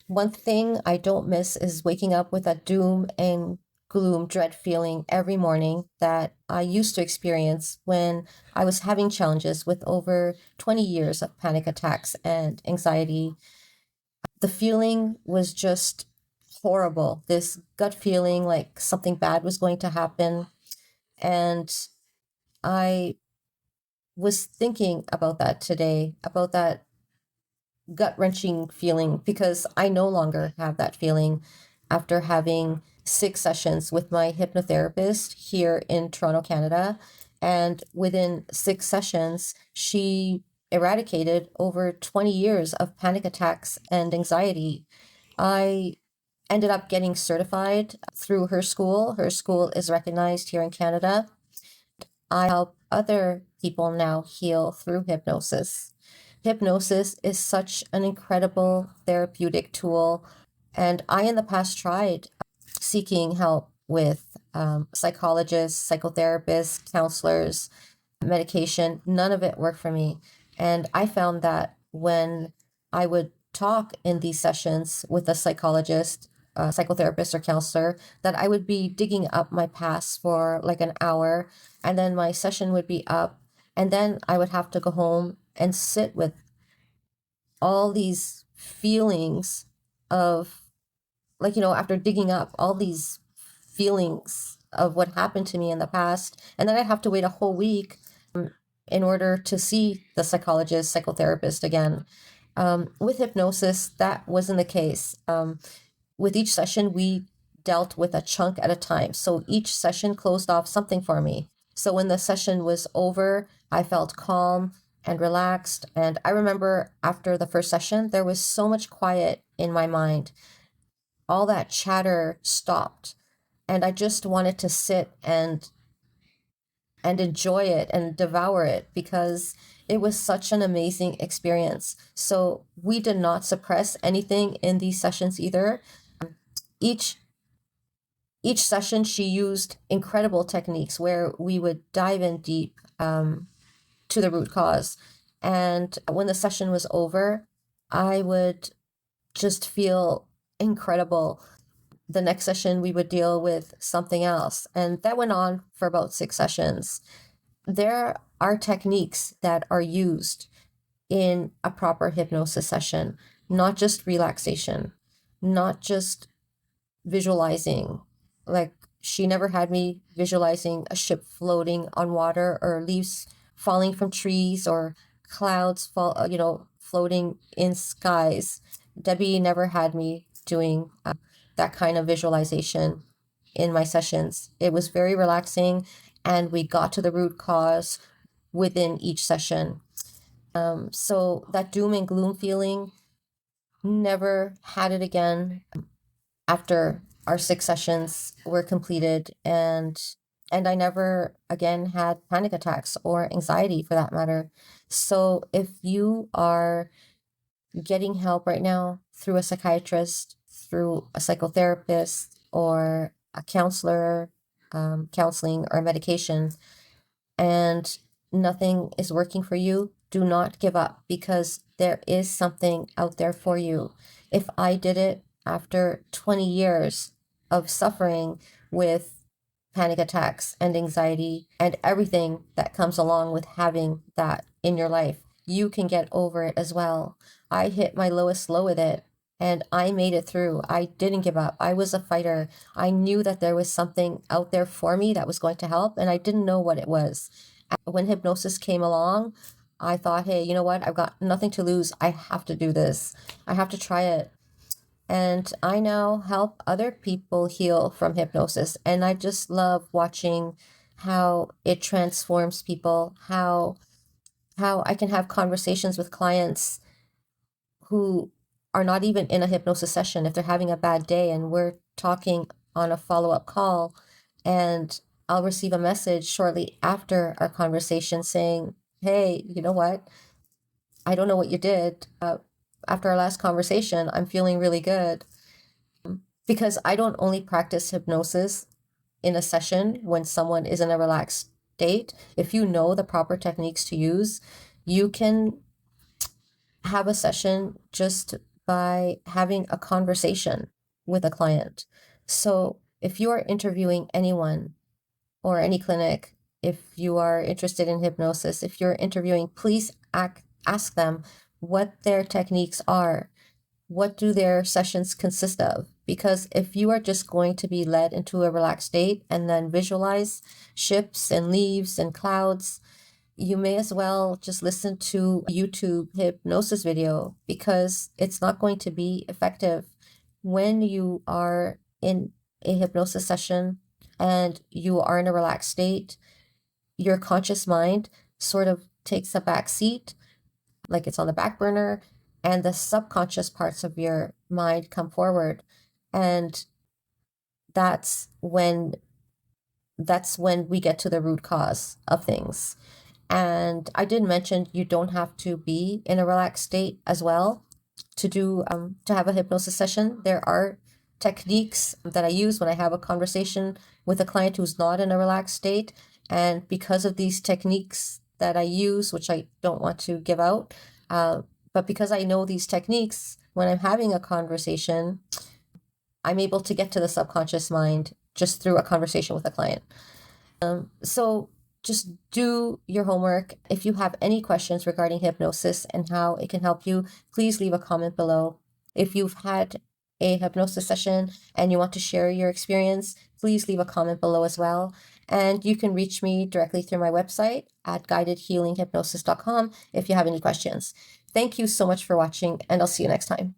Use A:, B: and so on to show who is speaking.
A: One thing I don't miss is waking up with that doom and gloom dread feeling every morning that I used to experience when I was having challenges with over 20 years of panic attacks and anxiety. The feeling was just horrible. This gut feeling like something bad was going to happen. And I was thinking about that today, about that gut wrenching feeling, because I no longer have that feeling after having 6 sessions with my hypnotherapist here in Toronto, Canada. And within 6 sessions, she eradicated over 20 years of panic attacks and anxiety. I ended up getting certified through her school. Her school is recognized here in Canada. I help other people now heal through hypnosis. Hypnosis is such an incredible therapeutic tool. And I, in the past, tried seeking help with psychologists, psychotherapists, counselors, medication. None of it worked for me. And I found that when I would talk in these sessions with a psychologist, a psychotherapist, or counselor, that I would be digging up my past for like an hour, and then my session would be up, and then I would have to go home and sit with all these feelings of, like, after digging up all these feelings of what happened to me in the past, and then I'd have to wait a whole week in order to see the psychologist, psychotherapist again. With hypnosis, that wasn't the case. With each session, we dealt with a chunk at a time. So each session closed off something for me. So when the session was over, I felt calm and relaxed. And I remember after the first session, there was so much quiet in my mind. All that chatter stopped. And I just wanted to sit and enjoy it and devour it, because it was such an amazing experience. So we did not suppress anything in these sessions either. Each each session she used incredible techniques where we would dive in deep to the root cause. And when the session was over, I would just feel incredible. The next session we would deal with something else, and that went on for about 6 sessions. There are techniques that are used in a proper hypnosis session, not just relaxation, not just visualizing. Like, she never had me visualizing a ship floating on water, or leaves falling from trees, or clouds floating in skies. Debbie never had me doing that kind of visualization in my sessions. It was very relaxing, and we got to the root cause within each session. So that doom and gloom feeling, never had it again after our 6 sessions were completed, and I never again had panic attacks or anxiety for that matter. So if you are getting help right now through a psychiatrist, through a psychotherapist, or a counselor, counseling or medication, and nothing is working for you, do not give up, because there is something out there for you. If I did it after 20 years of suffering with panic attacks and anxiety and everything that comes along with having that in your life, you can get over it as well. I hit my lowest low with it, and I made it through. I didn't give up. I was a fighter. I knew that there was something out there for me that was going to help, and I didn't know what it was. When hypnosis came along, I thought, hey, you know what? I've got nothing to lose. I have to do this. I have to try it. And I now help other people heal from hypnosis. And I just love watching how it transforms people, how I can have conversations with clients who are not even in a hypnosis session. If they're having a bad day and we're talking on a follow-up call, and I'll receive a message shortly after our conversation saying, hey, you know what? I don't know what you did. After our last conversation, I'm feeling really good. Because I don't only practice hypnosis in a session when someone is in a relaxed state. If you know the proper techniques to use, you can have a session just by having a conversation with a client. So if you are interviewing anyone or any clinic, if you are interested in hypnosis, if you're interviewing, please ask them what their techniques are. What do their sessions consist of? Because if you are just going to be led into a relaxed state and then visualize ships and leaves and clouds, you may as well just listen to a YouTube hypnosis video, because it's not going to be effective. When you are in a hypnosis session and you are in a relaxed state, your conscious mind sort of takes a back seat, like it's on the back burner, and the subconscious parts of your mind come forward. And that's when we get to the root cause of things. And I did mention you don't have to be in a relaxed state as well to do to have a hypnosis session. There are techniques that I use when I have a conversation with a client who's not in a relaxed state. And because of these techniques that I use, which I don't want to give out, but because I know these techniques, when I'm having a conversation, I'm able to get to the subconscious mind just through a conversation with a client. So just do your homework. If you have any questions regarding hypnosis and how it can help you, please leave a comment below. If you've had a hypnosis session and you want to share your experience, please leave a comment below as well. And you can reach me directly through my website at guidedhealinghypnosis.com if you have any questions. Thank you so much for watching, and I'll see you next time.